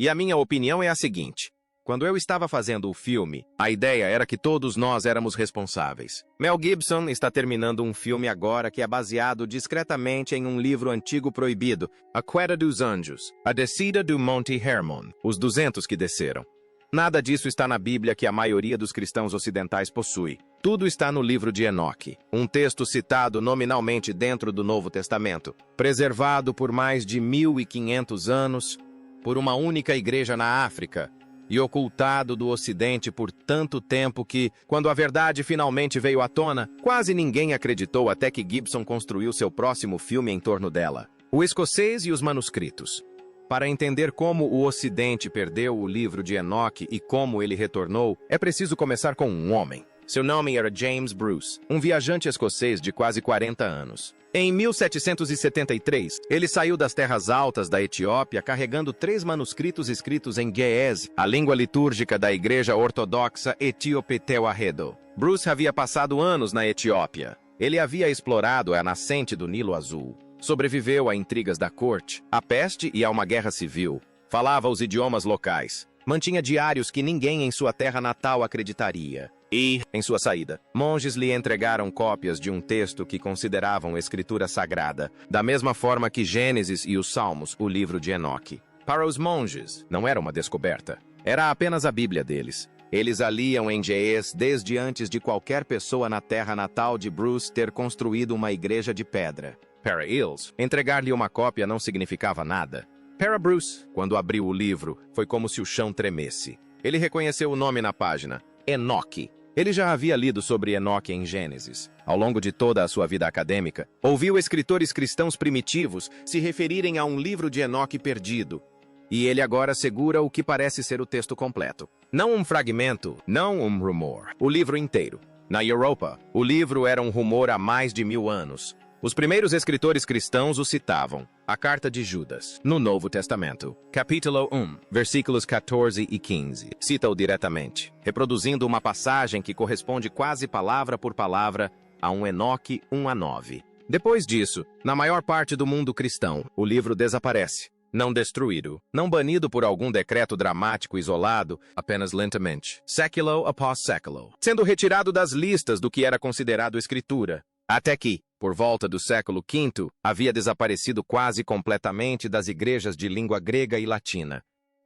E a minha opinião é a seguinte. Quando eu estava fazendo o filme, a ideia era que todos nós éramos responsáveis. Mel Gibson está terminando um filme agora que é baseado discretamente em um livro antigo proibido, A Queda dos Anjos, A Descida do Monte Hermon, Os 200 que Desceram. Nada disso está na Bíblia que a maioria dos cristãos ocidentais possui. Tudo está no livro de Enoque, um texto citado nominalmente dentro do Novo Testamento, preservado por mais de 1500 anos por uma única igreja na África e ocultado do Ocidente por tanto tempo que, quando a verdade finalmente veio à tona, quase ninguém acreditou até que Gibson construiu seu próximo filme em torno dela. O Escocês e os Manuscritos. Para entender como o Ocidente perdeu o livro de Enoque e como ele retornou, é preciso começar com um homem. Seu nome era James Bruce, um viajante escocês de quase 40 anos. Em 1773, ele saiu das terras altas da Etiópia carregando 3 manuscritos escritos em Ge'ez, a língua litúrgica da Igreja Ortodoxa Etíope Tewahedo. Bruce havia passado anos na Etiópia. Ele havia explorado a nascente do Nilo Azul. Sobreviveu a intrigas da corte, à peste e a uma guerra civil. Falava os idiomas locais. Mantinha diários que ninguém em sua terra natal acreditaria. E, em sua saída, monges lhe entregaram cópias de um texto que consideravam escritura sagrada, da mesma forma que Gênesis e os Salmos, o livro de Enoque. Para os monges, não era uma descoberta. Era apenas a Bíblia deles. Eles a liam em Ge'ez desde antes de qualquer pessoa na terra natal de Bruce ter construído uma igreja de pedra. Para eles, entregar-lhe uma cópia não significava nada. Para Bruce, quando abriu o livro, foi como se o chão tremesse. Ele reconheceu o nome na página, Enoque. Ele já havia lido sobre Enoque em Gênesis. Ao longo de toda a sua vida acadêmica, ouviu escritores cristãos primitivos se referirem a um livro de Enoque perdido. E ele agora segura o que parece ser o texto completo. Não um fragmento, não um rumor, o livro inteiro. Na Europa, o livro era um rumor há mais de 1000 anos. Os primeiros escritores cristãos o citavam. A Carta de Judas, no Novo Testamento, capítulo 1, versículos 14 e 15, cita-o diretamente, reproduzindo uma passagem que corresponde quase palavra por palavra a um Enoque 1:9. Depois disso, na maior parte do mundo cristão, o livro desaparece. Não destruído, não banido por algum decreto dramático isolado, apenas lentamente, século após século, sendo retirado das listas do que era considerado escritura, até que, por volta do século V, havia desaparecido quase completamente das igrejas de língua grega e latina.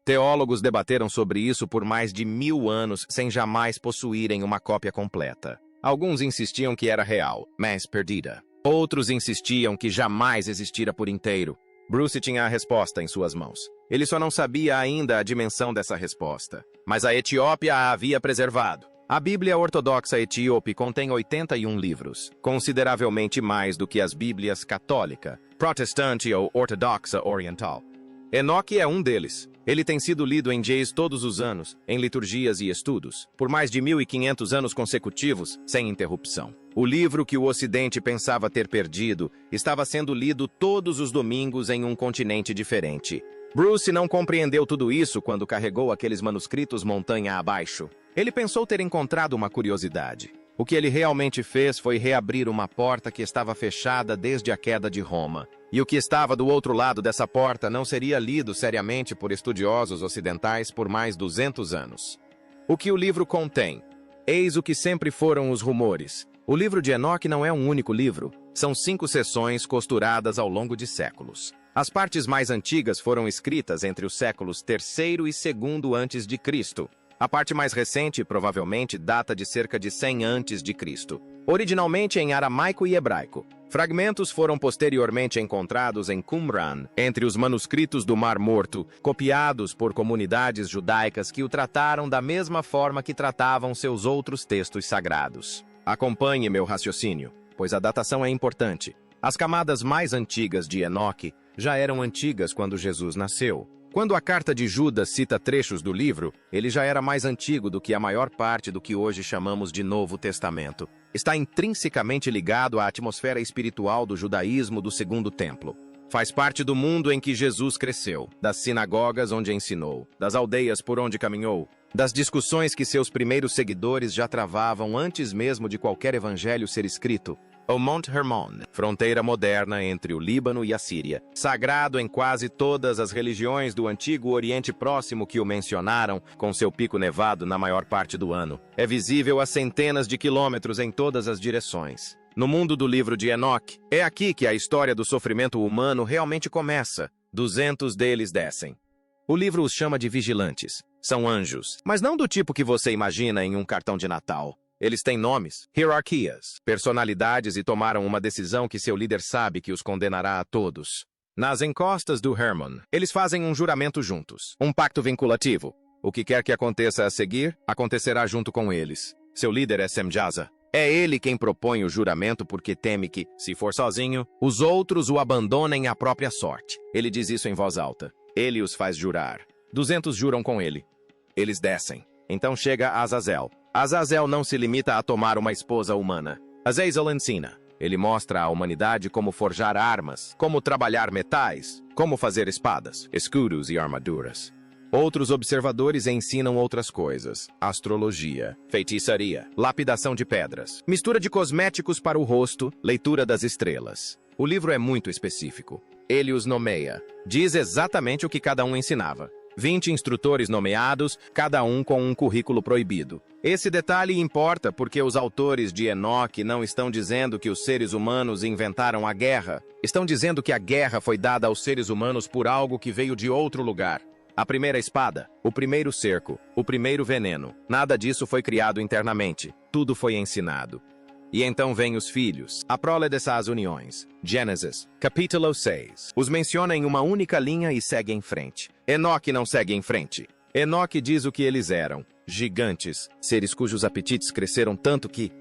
Teólogos debateram sobre isso por mais de 1000 anos sem jamais possuírem uma cópia completa. Alguns insistiam que era real, mas perdida. Outros insistiam que jamais existira por inteiro. Bruce tinha a resposta em suas mãos. Ele só não sabia ainda a dimensão dessa resposta. Mas a Etiópia a havia preservado. A Bíblia Ortodoxa Etíope contém 81 livros, consideravelmente mais do que as Bíblias católica, protestante ou ortodoxa oriental. Enoque é um deles. Ele tem sido lido em Ge'ez todos os anos, em liturgias e estudos, por mais de 1500 anos consecutivos, sem interrupção. O livro que o Ocidente pensava ter perdido estava sendo lido todos os domingos em um continente diferente. Bruce não compreendeu tudo isso quando carregou aqueles manuscritos montanha abaixo. Ele pensou ter encontrado uma curiosidade. O que ele realmente fez foi reabrir uma porta que estava fechada desde a queda de Roma. E o que estava do outro lado dessa porta não seria lido seriamente por estudiosos ocidentais por mais 200 anos. O que o livro contém? Eis o que sempre foram os rumores. O livro de Enoque não é um único livro. São 5 seções costuradas ao longo de séculos. As partes mais antigas foram escritas entre os séculos III e II a.C. A parte mais recente provavelmente data de cerca de 100 a.C., originalmente em aramaico e hebraico. Fragmentos foram posteriormente encontrados em Qumran, entre os manuscritos do Mar Morto, copiados por comunidades judaicas que o trataram da mesma forma que tratavam seus outros textos sagrados. Acompanhe meu raciocínio, pois a datação é importante. As camadas mais antigas de Enoque já eram antigas quando Jesus nasceu. Quando a Carta de Judas cita trechos do livro, ele já era mais antigo do que a maior parte do que hoje chamamos de Novo Testamento. Está intrinsecamente ligado à atmosfera espiritual do judaísmo do Segundo Templo. Faz parte do mundo em que Jesus cresceu, das sinagogas onde ensinou, das aldeias por onde caminhou, das discussões que seus primeiros seguidores já travavam antes mesmo de qualquer evangelho ser escrito. O Monte Hermon, fronteira moderna entre o Líbano e a Síria, sagrado em quase todas as religiões do antigo Oriente Próximo que o mencionaram, com seu pico nevado na maior parte do ano. É visível a centenas de quilômetros em todas as direções. No mundo do livro de Enoque, é aqui que a história do sofrimento humano realmente começa. 200 deles descem. O livro os chama de vigilantes. São anjos, mas não do tipo que você imagina em um cartão de Natal. Eles têm nomes, hierarquias, personalidades e tomaram uma decisão que seu líder sabe que os condenará a todos. Nas encostas do Hermon, eles fazem um juramento juntos, um pacto vinculativo. O que quer que aconteça a seguir, acontecerá junto com eles. Seu líder é Semjaza. É ele quem propõe o juramento porque teme que, se for sozinho, os outros o abandonem à própria sorte. Ele diz isso em voz alta. Ele os faz jurar. 200 juram com ele. Eles descem. Então chega Azazel. Azazel não se limita a tomar uma esposa humana. Azazel ensina. Ele mostra à humanidade como forjar armas, como trabalhar metais, como fazer espadas, escudos e armaduras. Outros observadores ensinam outras coisas. Astrologia, feitiçaria, lapidação de pedras, mistura de cosméticos para o rosto, leitura das estrelas. O livro é muito específico. Ele os nomeia. Diz exatamente o que cada um ensinava. 20 instrutores nomeados, cada um com um currículo proibido. Esse detalhe importa porque os autores de Enoque não estão dizendo que os seres humanos inventaram a guerra. Estão dizendo que a guerra foi dada aos seres humanos por algo que veio de outro lugar. A primeira espada, o primeiro cerco, o primeiro veneno. Nada disso foi criado internamente. Tudo foi ensinado. E então vêm os filhos, a prole dessas uniões. Gênesis, capítulo 6. Os menciona em uma única linha e segue em frente. Enoque não segue em frente. Enoque diz o que eles eram. Gigantes, seres cujos apetites cresceram tanto que,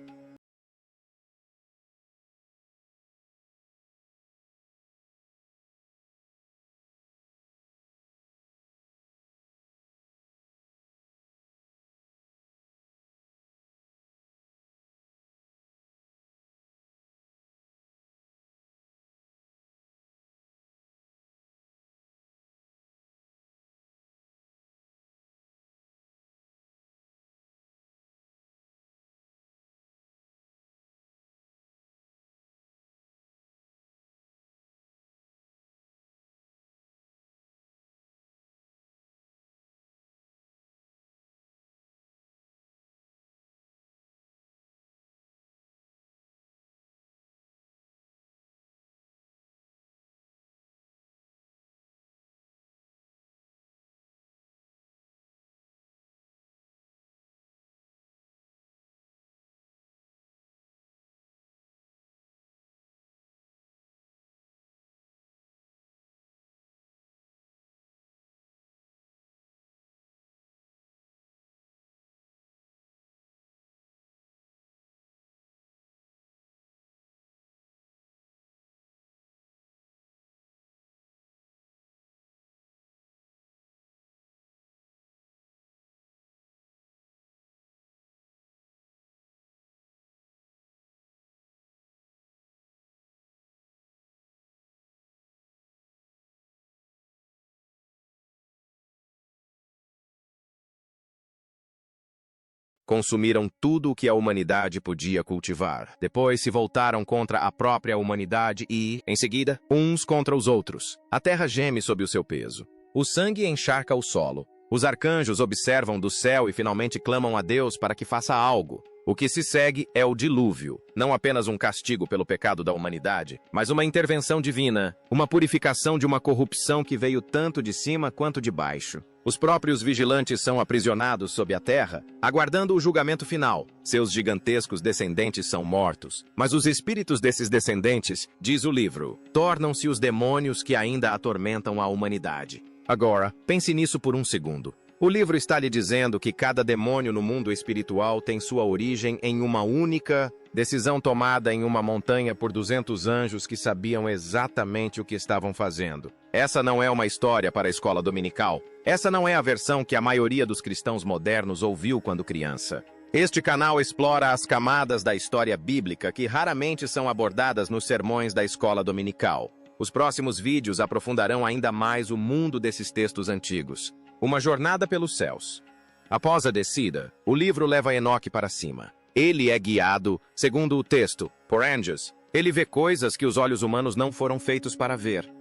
consumiram tudo o que a humanidade podia cultivar. Depois se voltaram contra a própria humanidade e, em seguida, uns contra os outros. A terra geme sob o seu peso. O sangue encharca o solo. Os arcanjos observam do céu e finalmente clamam a Deus para que faça algo. O que se segue é o dilúvio, não apenas um castigo pelo pecado da humanidade, mas uma intervenção divina, uma purificação de uma corrupção que veio tanto de cima quanto de baixo. Os próprios vigilantes são aprisionados sob a terra, aguardando o julgamento final. Seus gigantescos descendentes são mortos, mas os espíritos desses descendentes, diz o livro, tornam-se os demônios que ainda atormentam a humanidade. Agora, pense nisso por um segundo. O livro está lhe dizendo que cada demônio no mundo espiritual tem sua origem em uma única decisão tomada em uma montanha por 200 anjos que sabiam exatamente o que estavam fazendo. Essa não é uma história para a escola dominical. Essa não é a versão que a maioria dos cristãos modernos ouviu quando criança. Este canal explora as camadas da história bíblica que raramente são abordadas nos sermões da escola dominical. Os próximos vídeos aprofundarão ainda mais o mundo desses textos antigos. Uma jornada pelos céus. Após a descida, o livro leva Enoque para cima. Ele é guiado, segundo o texto, por anjos. Ele vê coisas que os olhos humanos não foram feitos para ver.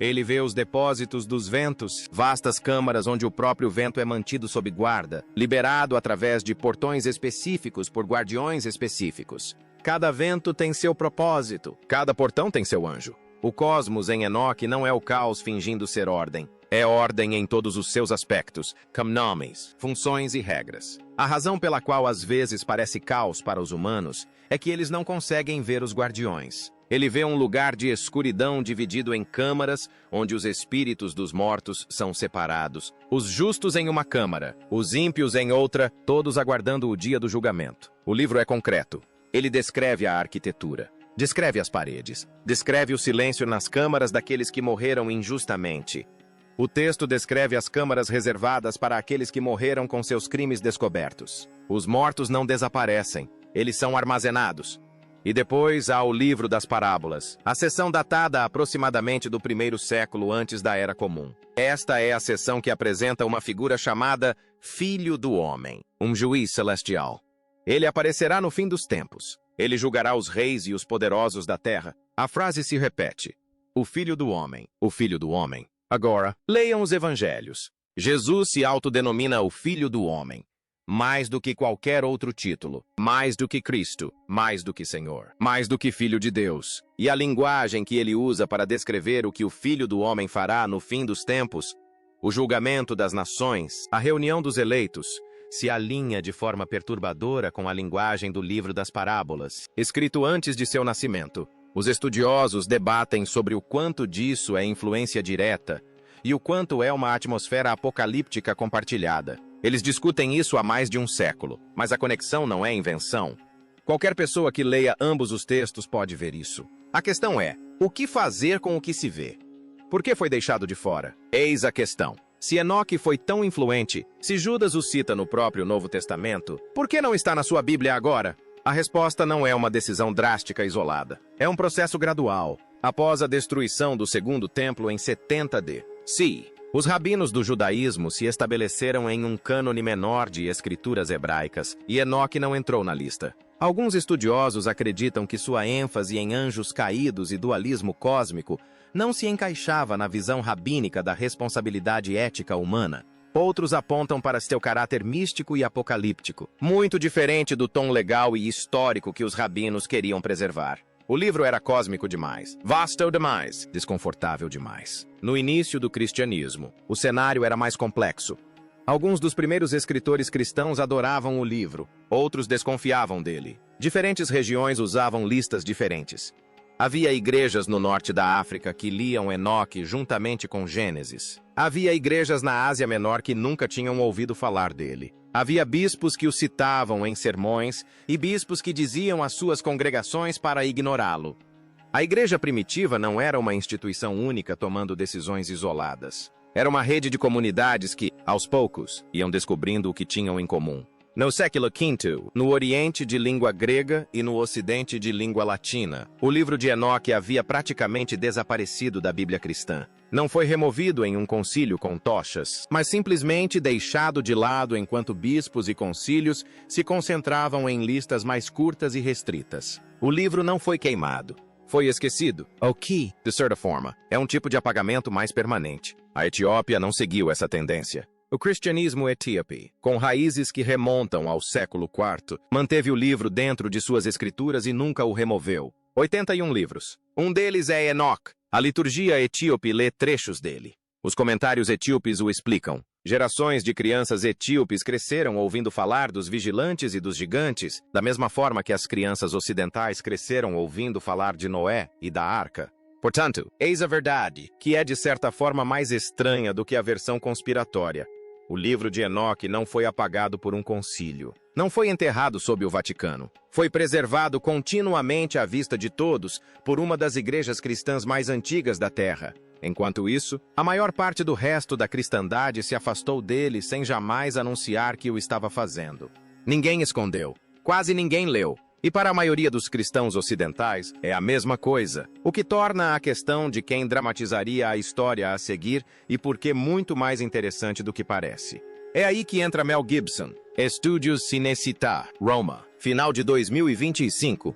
Ele vê os depósitos dos ventos, vastas câmaras onde o próprio vento é mantido sob guarda, liberado através de portões específicos por guardiões específicos. Cada vento tem seu propósito, cada portão tem seu anjo. O cosmos em Enoque não é o caos fingindo ser ordem. É ordem em todos os seus aspectos, como nomes, funções e regras. A razão pela qual às vezes parece caos para os humanos é que eles não conseguem ver os guardiões. Ele vê um lugar de escuridão dividido em câmaras, onde os espíritos dos mortos são separados. Os justos em uma câmara, os ímpios em outra, todos aguardando o dia do julgamento. O livro é concreto. Ele descreve a arquitetura, descreve as paredes, descreve o silêncio nas câmaras daqueles que morreram injustamente. O texto descreve as câmaras reservadas para aqueles que morreram com seus crimes descobertos. Os mortos não desaparecem, eles são armazenados. E depois há o livro das parábolas, a seção datada aproximadamente do 1º século antes da Era Comum. Esta é a seção que apresenta uma figura chamada Filho do Homem, um juiz celestial. Ele aparecerá no fim dos tempos. Ele julgará os reis e os poderosos da terra. A frase se repete. O Filho do Homem, o Filho do Homem. Agora, leiam os evangelhos. Jesus se autodenomina o Filho do Homem. Mais do que qualquer outro título, mais do que Cristo, mais do que Senhor, mais do que Filho de Deus. E a linguagem que ele usa para descrever o que o Filho do Homem fará no fim dos tempos, o julgamento das nações, a reunião dos eleitos, se alinha de forma perturbadora com a linguagem do livro das parábolas, escrito antes de seu nascimento. Os estudiosos debatem sobre o quanto disso é influência direta e o quanto é uma atmosfera apocalíptica compartilhada. Eles discutem isso há mais de um século, mas a conexão não é invenção. Qualquer pessoa que leia ambos os textos pode ver isso. A questão é, o que fazer com o que se vê? Por que foi deixado de fora? Eis a questão. Se Enoque foi tão influente, se Judas o cita no próprio Novo Testamento, por que não está na sua Bíblia agora? A resposta não é uma decisão drástica isolada. É um processo gradual. Após a destruição do Segundo Templo em 70 d.C., os rabinos do judaísmo se estabeleceram em um cânone menor de escrituras hebraicas, e Enoque não entrou na lista. Alguns estudiosos acreditam que sua ênfase em anjos caídos e dualismo cósmico não se encaixava na visão rabínica da responsabilidade ética humana. Outros apontam para seu caráter místico e apocalíptico, muito diferente do tom legal e histórico que os rabinos queriam preservar. O livro era cósmico demais, vasto demais, desconfortável demais. No início do cristianismo, o cenário era mais complexo. Alguns dos primeiros escritores cristãos adoravam o livro, outros desconfiavam dele. Diferentes regiões usavam listas diferentes. Havia igrejas no norte da África que liam Enoque juntamente com Gênesis. Havia igrejas na Ásia Menor que nunca tinham ouvido falar dele. Havia bispos que o citavam em sermões e bispos que diziam às suas congregações para ignorá-lo. A igreja primitiva não era uma instituição única tomando decisões isoladas. Era uma rede de comunidades que, aos poucos, iam descobrindo o que tinham em comum. No século V, no Oriente de língua grega e no Ocidente de língua latina, o livro de Enoque havia praticamente desaparecido da Bíblia cristã. Não foi removido em um concílio com tochas, mas simplesmente deixado de lado enquanto bispos e concílios se concentravam em listas mais curtas e restritas. O livro não foi queimado. Foi esquecido. O que, de certa forma, é um tipo de apagamento mais permanente. A Etiópia não seguiu essa tendência. O cristianismo etíope, com raízes que remontam ao século IV, manteve o livro dentro de suas escrituras e nunca o removeu. 81 livros. Um deles é Enoque. A liturgia etíope lê trechos dele. Os comentários etíopes o explicam. Gerações de crianças etíopes cresceram ouvindo falar dos vigilantes e dos gigantes, da mesma forma que as crianças ocidentais cresceram ouvindo falar de Noé e da arca. Portanto, eis a verdade, que é de certa forma mais estranha do que a versão conspiratória. O livro de Enoque não foi apagado por um concílio. Não foi enterrado sob o Vaticano. Foi preservado continuamente à vista de todos por uma das igrejas cristãs mais antigas da Terra. Enquanto isso, a maior parte do resto da cristandade se afastou dele sem jamais anunciar que o estava fazendo. Ninguém escondeu. Quase ninguém leu. E para a maioria dos cristãos ocidentais, é a mesma coisa, o que torna a questão de quem dramatizaria a história a seguir e por que muito mais interessante do que parece. É aí que entra Mel Gibson, Estúdios Cinecittà, Roma. Final de 2025.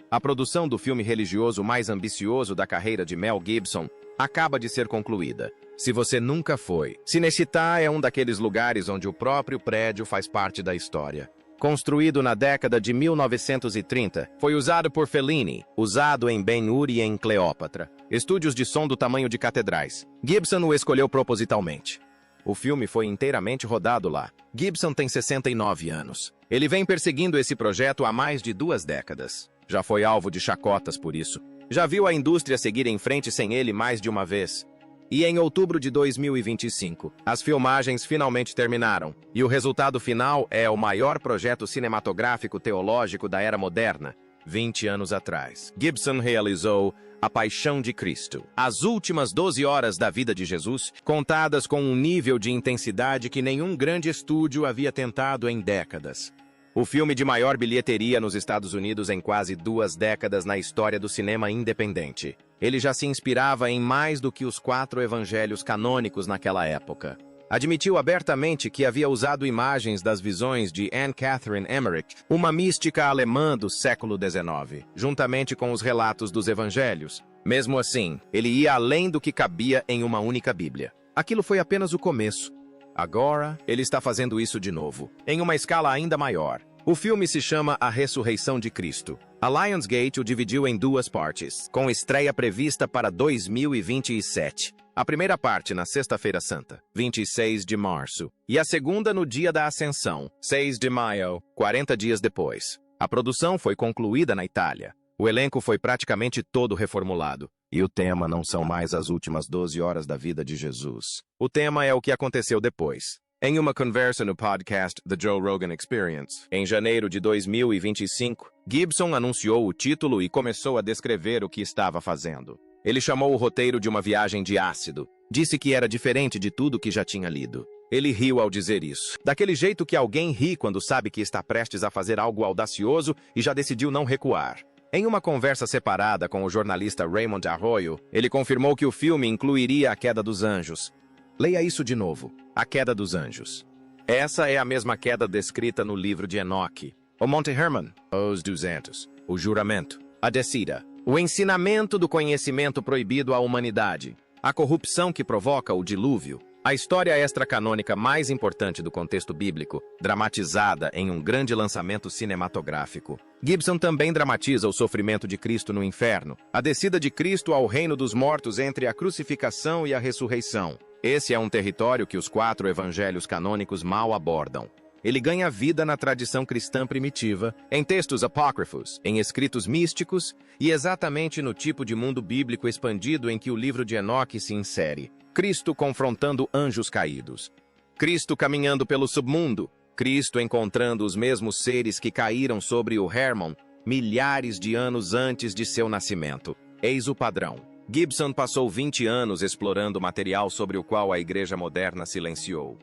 A produção do filme religioso mais ambicioso da carreira de Mel Gibson acaba de ser concluída. Se você nunca foi, Cinecittà é um daqueles lugares onde o próprio prédio faz parte da história. Construído na década de 1930, foi usado por Fellini, usado em Ben-Hur e em Cleópatra. Estúdios de som do tamanho de catedrais. Gibson o escolheu propositalmente. O filme foi inteiramente rodado lá. Gibson tem 69 anos. Ele vem perseguindo esse projeto há mais de 2 décadas. Já foi alvo de chacotas por isso. Já viu a indústria seguir em frente sem ele mais de uma vez. E em outubro de 2025, as filmagens finalmente terminaram. E o resultado final é o maior projeto cinematográfico teológico da era moderna. 20 anos atrás, Gibson realizou A Paixão de Cristo. As últimas 12 horas da vida de Jesus, contadas com um nível de intensidade que nenhum grande estúdio havia tentado em décadas. O filme de maior bilheteria nos Estados Unidos em quase 2 décadas na história do cinema independente. Ele já se inspirava em mais do que os 4 evangelhos canônicos naquela época. Admitiu abertamente que havia usado imagens das visões de Anne Catherine Emmerich, uma mística alemã do século XIX, juntamente com os relatos dos evangelhos. Mesmo assim, ele ia além do que cabia em uma única Bíblia. Aquilo foi apenas o começo. Agora, ele está fazendo isso de novo, em uma escala ainda maior. O filme se chama A Ressurreição de Cristo. A Lionsgate o dividiu em 2 partes, com estreia prevista para 2027. A primeira parte na Sexta-feira Santa, 26 de março, e a segunda no Dia da Ascensão, 6 de maio, 40 dias depois. A produção foi concluída na Itália. O elenco foi praticamente todo reformulado. E o tema não são mais as últimas 12 horas da vida de Jesus. O tema é o que aconteceu depois. Em uma conversa no podcast The Joe Rogan Experience, em janeiro de 2025, Gibson anunciou o título e começou a descrever o que estava fazendo. Ele chamou o roteiro de uma viagem de ácido. Disse que era diferente de tudo que já tinha lido. Ele riu ao dizer isso. Daquele jeito que alguém ri quando sabe que está prestes a fazer algo audacioso e já decidiu não recuar. Em uma conversa separada com o jornalista Raymond Arroyo, ele confirmou que o filme incluiria a queda dos anjos. Leia isso de novo. A queda dos anjos. Essa é a mesma queda descrita no livro de Enoque. O Monte Hermon, os 200, o juramento, a descida, o ensinamento do conhecimento proibido à humanidade, a corrupção que provoca o dilúvio, a história extracanônica mais importante do contexto bíblico, dramatizada em um grande lançamento cinematográfico. Gibson também dramatiza o sofrimento de Cristo no inferno, a descida de Cristo ao reino dos mortos entre a crucificação e a ressurreição. Esse é um território que os 4 evangelhos canônicos mal abordam. Ele ganha vida na tradição cristã primitiva, em textos apócrifos, em escritos místicos e exatamente no tipo de mundo bíblico expandido em que o livro de Enoque se insere. Cristo confrontando anjos caídos. Cristo caminhando pelo submundo. Cristo encontrando os mesmos seres que caíram sobre o Hermon milhares de anos antes de seu nascimento. Eis o padrão. Gibson passou 20 anos explorando material sobre o qual a Igreja moderna silenciou.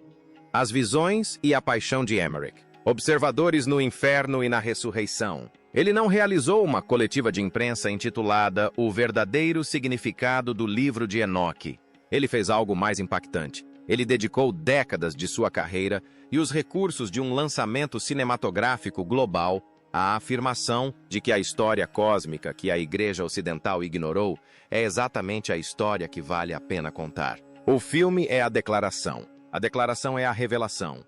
As visões e a paixão de Emmerich. Observadores no inferno e na ressurreição. Ele não realizou uma coletiva de imprensa intitulada O Verdadeiro Significado do Livro de Enoque. Ele fez algo mais impactante. Ele dedicou décadas de sua carreira e os recursos de um lançamento cinematográfico global à afirmação de que a história cósmica que a Igreja Ocidental ignorou é exatamente a história que vale a pena contar. O filme é a declaração. A declaração é a revelação.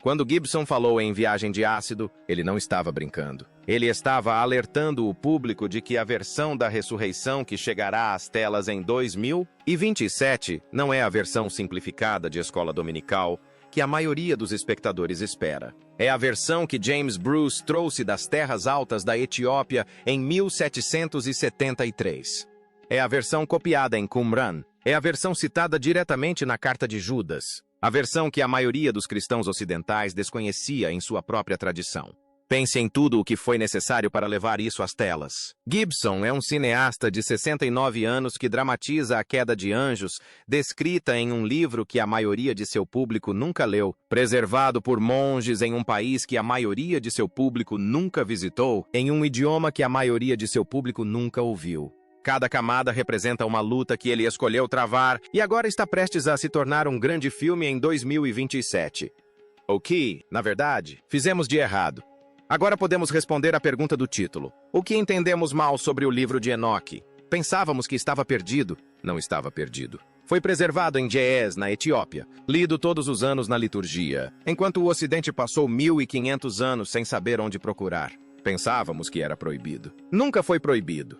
Quando Gibson falou em Viagem de Ácido, ele não estava brincando. Ele estava alertando o público de que a versão da ressurreição que chegará às telas em 2027 não é a versão simplificada de Escola Dominical que a maioria dos espectadores espera. É a versão que James Bruce trouxe das terras altas da Etiópia em 1773. É a versão copiada em Qumran. É a versão citada diretamente na Carta de Judas. A versão que a maioria dos cristãos ocidentais desconhecia em sua própria tradição. Pense em tudo o que foi necessário para levar isso às telas. Gibson é um cineasta de 69 anos que dramatiza a queda de anjos, descrita em um livro que a maioria de seu público nunca leu, preservado por monges em um país que a maioria de seu público nunca visitou, em um idioma que a maioria de seu público nunca ouviu. Cada camada representa uma luta que ele escolheu travar e agora está prestes a se tornar um grande filme em 2027. O que, na verdade, fizemos de errado? Agora podemos responder à pergunta do título. O que entendemos mal sobre o livro de Enoque? Pensávamos que estava perdido. Não estava perdido. Foi preservado em Ge'ez, na Etiópia, lido todos os anos na liturgia, enquanto o Ocidente passou 1500 anos sem saber onde procurar. Pensávamos que era proibido. Nunca foi proibido.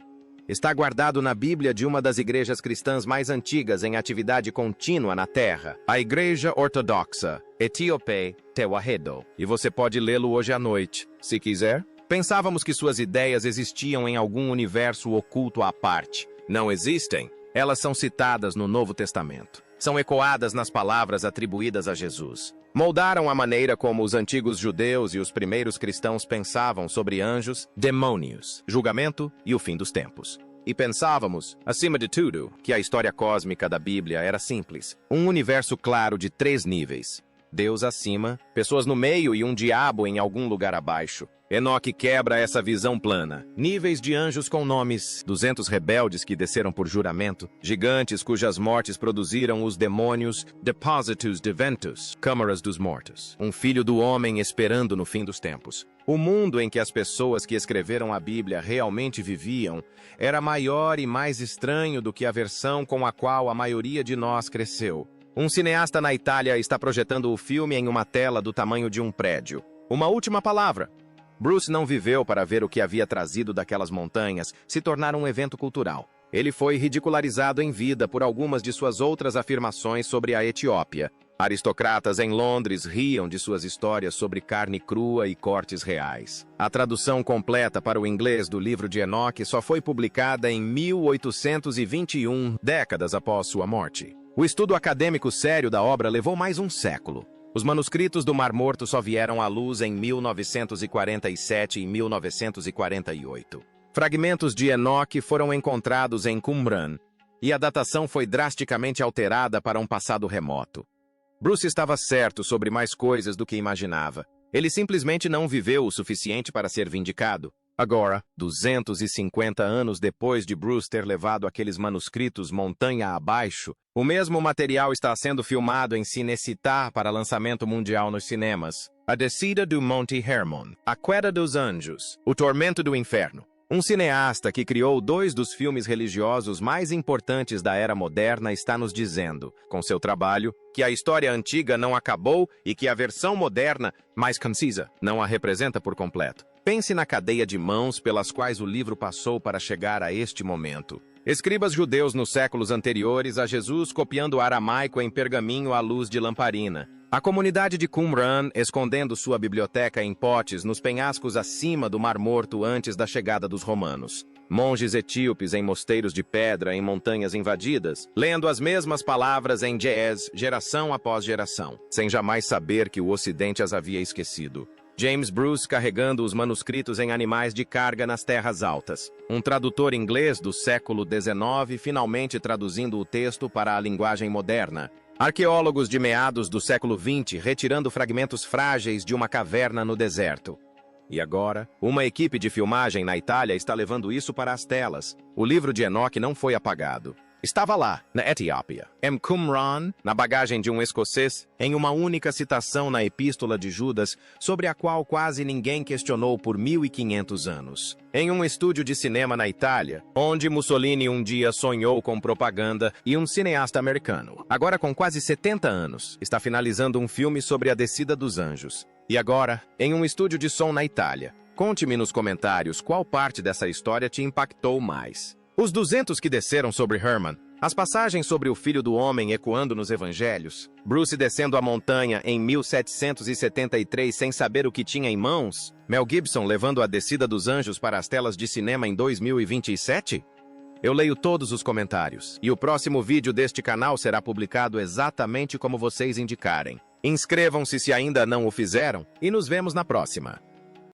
Está guardado na Bíblia de uma das igrejas cristãs mais antigas em atividade contínua na Terra, a Igreja Ortodoxa Etíope Tewahedo. E você pode lê-lo hoje à noite, se quiser. Pensávamos que suas ideias existiam em algum universo oculto à parte. Não existem. Elas são citadas no Novo Testamento. São ecoadas nas palavras atribuídas a Jesus. Moldaram a maneira como os antigos judeus e os primeiros cristãos pensavam sobre anjos, demônios, julgamento e o fim dos tempos. E pensávamos, acima de tudo, que a história cósmica da Bíblia era simples. Um universo claro de 3 níveis. Deus acima, pessoas no meio e um diabo em algum lugar abaixo. Enoque quebra essa visão plana. Níveis de anjos com nomes, 200 rebeldes que desceram por juramento, gigantes cujas mortes produziram os demônios, depositus de ventus, câmaras dos mortos. Um filho do homem esperando no fim dos tempos. O mundo em que as pessoas que escreveram a Bíblia realmente viviam era maior e mais estranho do que a versão com a qual a maioria de nós cresceu. Um cineasta na Itália está projetando o filme em uma tela do tamanho de um prédio. Uma última palavra. Bruce não viveu para ver o que havia trazido daquelas montanhas se tornar um evento cultural. Ele foi ridicularizado em vida por algumas de suas outras afirmações sobre a Etiópia. Aristocratas em Londres riam de suas histórias sobre carne crua e cortes reais. A tradução completa para o inglês do livro de Enoque só foi publicada em 1821, décadas após sua morte. O estudo acadêmico sério da obra levou mais um século. Os manuscritos do Mar Morto só vieram à luz em 1947 e 1948. Fragmentos de Enoque foram encontrados em Qumran, e a datação foi drasticamente alterada para um passado remoto. Bruce estava certo sobre mais coisas do que imaginava. Ele simplesmente não viveu o suficiente para ser vindicado. Agora, 250 anos depois de Bruce ter levado aqueles manuscritos montanha abaixo, o mesmo material está sendo filmado em Cinecittà para lançamento mundial nos cinemas. A Descida do Monte Hermon, A Queda dos Anjos, O Tormento do Inferno. Um cineasta que criou 2 dos filmes religiosos mais importantes da era moderna está nos dizendo, com seu trabalho, que a história antiga não acabou e que a versão moderna, mais concisa, não a representa por completo. Pense na cadeia de mãos pelas quais o livro passou para chegar a este momento. Escribas judeus nos séculos anteriores a Jesus copiando aramaico em pergaminho à luz de lamparina. A comunidade de Qumran escondendo sua biblioteca em potes nos penhascos acima do Mar Morto antes da chegada dos romanos. Monges etíopes em mosteiros de pedra em montanhas invadidas, lendo as mesmas palavras em Ge'ez, geração após geração, sem jamais saber que o Ocidente as havia esquecido. James Bruce carregando os manuscritos em animais de carga nas terras altas. Um tradutor inglês do século XIX finalmente traduzindo o texto para a linguagem moderna. Arqueólogos de meados do século XX retirando fragmentos frágeis de uma caverna no deserto. E agora, uma equipe de filmagem na Itália está levando isso para as telas. O livro de Enoque não foi apagado. Estava lá, na Etiópia, em Qumran, na bagagem de um escocês, em uma única citação na Epístola de Judas, sobre a qual quase ninguém questionou por 1500 anos. Em um estúdio de cinema na Itália, onde Mussolini um dia sonhou com propaganda e um cineasta americano, agora com quase 70 anos, está finalizando um filme sobre a descida dos anjos. E agora, em um estúdio de som na Itália. Conte-me nos comentários qual parte dessa história te impactou mais. Os 200 que desceram sobre Hermon, as passagens sobre o Filho do Homem ecoando nos Evangelhos, Bruce descendo a montanha em 1773 sem saber o que tinha em mãos, Mel Gibson levando a descida dos anjos para as telas de cinema em 2027? Eu leio todos os comentários, e o próximo vídeo deste canal será publicado exatamente como vocês indicarem. Inscrevam-se se ainda não o fizeram, e nos vemos na próxima.